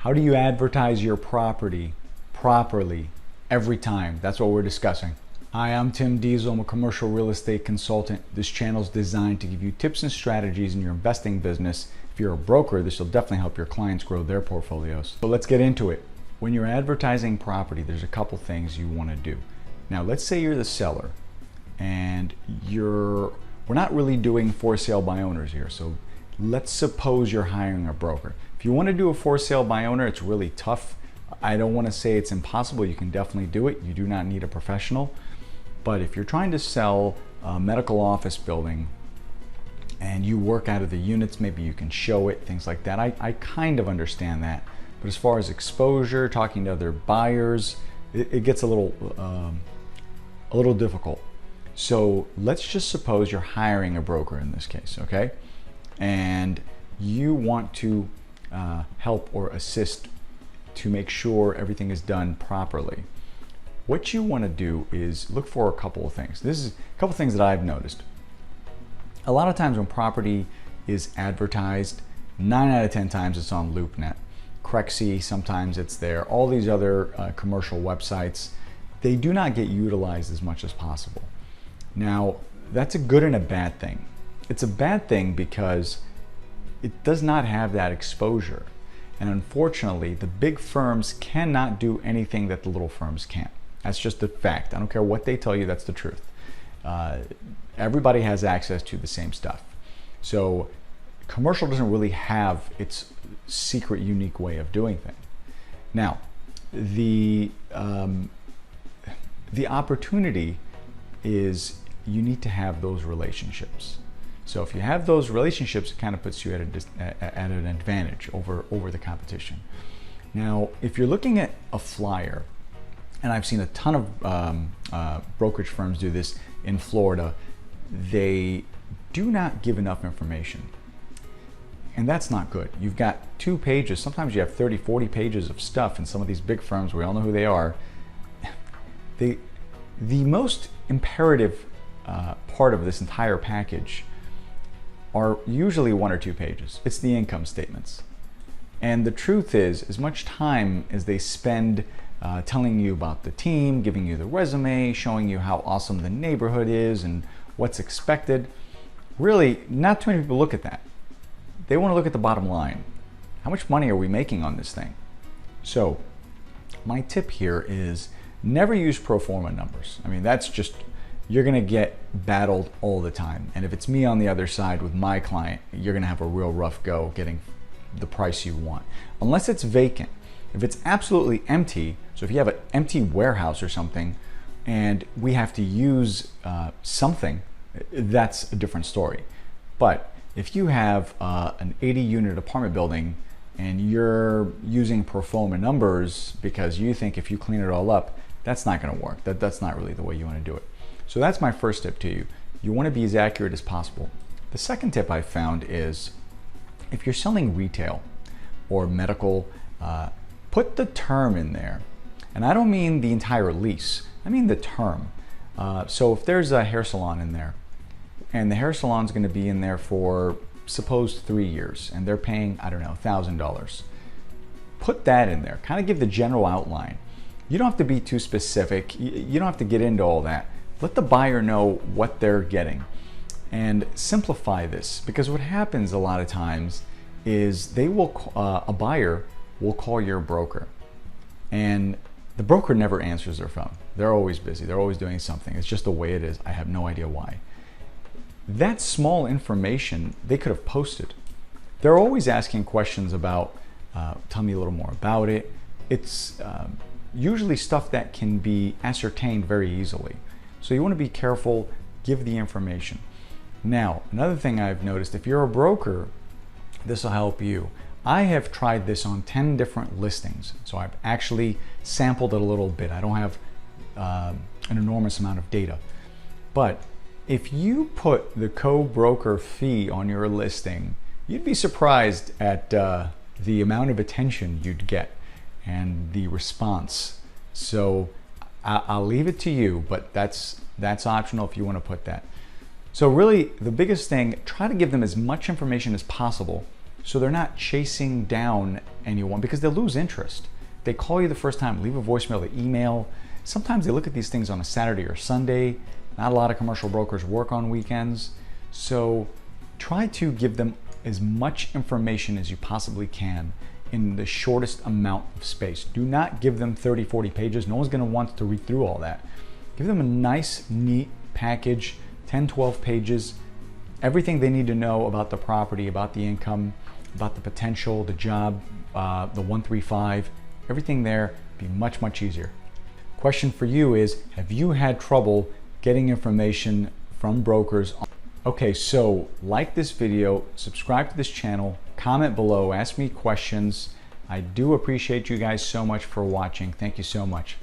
How do you advertise your property properly every time? That's what we're discussing. Hi, I'm Tim Diesel. I'm a commercial real estate consultant. This channel is designed to give you tips and strategies in your investing business. If you're a broker, this will definitely help your clients grow their portfolios. So let's get into it. When you're advertising property, there's a couple things you want to do. Now, let's say you're the seller and we're not really doing for sale by owners here. So let's suppose you're hiring a broker. If you want to do a for sale by owner, it's really tough. I don't want to say it's impossible. You can definitely do it. You do not need a professional. But if you're trying to sell a medical office building and you work out of the units, maybe you can show it, things like that. I kind of understand that. But as far as exposure, talking to other buyers, it gets a little difficult. So let's just suppose you're hiring a broker in this case, okay? And you want to help or assist to make sure everything is done properly. What you want to do is look for a couple of things. This is a couple of things that I've noticed. A lot of times when property is advertised, 9 out of 10 times it's on LoopNet. Crexy, sometimes it's there. All these other commercial websites, they do not get utilized as much as possible. Now, that's a good and a bad thing. It's a bad thing because it does not have that exposure. And unfortunately, the big firms cannot do anything that the little firms can't. That's just a fact. I don't care what they tell you, that's the truth. Everybody has access to the same stuff. So commercial doesn't really have its secret, unique way of doing things. Now, the opportunity is you need to have those relationships. So if you have those relationships, it kind of puts you at an advantage over the competition. Now, if you're looking at a flyer, and I've seen a ton of brokerage firms do this in Florida, they do not give enough information. And that's not good. You've got 2 pages, sometimes you have 30, 40 pages of stuff in some of these big firms, we all know who they are. The most imperative part of this entire package are usually 1 or 2 pages. It's the income statements. And the truth is, as much time as they spend telling you about the team, giving you the resume, showing you how awesome the neighborhood is and what's expected, really not too many people look at that. They want to look at the bottom line. How much money are we making on this thing? So my tip here is never use pro forma numbers. I mean, that's just, you're going to get battled all the time. And if it's me on the other side with my client, you're going to have a real rough go getting the price you want. Unless it's vacant. If it's absolutely empty, so if you have an empty warehouse or something and we have to use something, that's a different story. But if you have an 80 unit apartment building and you're using pro forma numbers because you think if you clean it all up, that's not going to work. That's not really the way you want to do it. So that's my first tip to you. You want to be as accurate as possible. The second tip I found is if you're selling retail or medical, put the term in there. And I don't mean the entire lease, I mean the term. So if there's a hair salon in there and the hair salon's going to be in there for suppose 3 years and they're paying, I don't know, $1,000. Put that in there, kind of give the general outline. You don't have to be too specific. You don't have to get into all that. Let the buyer know what they're getting and simplify this, because what happens a lot of times is a buyer will call your broker and the broker never answers their phone. They're always busy. They're always doing something. It's just the way it is. I have no idea why. That small information they could have posted. They're always asking questions about, tell me a little more about it. It's usually stuff that can be ascertained very easily. So you want to be careful, give the information. Now, another thing I've noticed, if you're a broker, this will help you. I have tried this on 10 different listings. So I've actually sampled it a little bit. I don't have an enormous amount of data. But if you put the co-broker fee on your listing, you'd be surprised at the amount of attention you'd get and the response. So I'll leave it to you, but that's optional if you want to put that. So really, the biggest thing, try to give them as much information as possible So they're not chasing down anyone because they'll lose interest. They call you the first time, leave a voicemail, they email. Sometimes they look at these things on a Saturday or Sunday. Not a lot of commercial brokers work on weekends. So try to give them as much information as you possibly can in the shortest amount of space. Do not give them 30, 40 pages. No one's gonna want to read through all that. Give them a nice, neat package, 10, 12 pages, everything they need to know about the property, about the income, about the potential, the job, the 135, everything there, be much, much easier. Question for you is, have you had trouble getting information from brokers? Okay, so like this video, subscribe to this channel, comment below, ask me questions. I do appreciate you guys so much for watching. Thank you so much.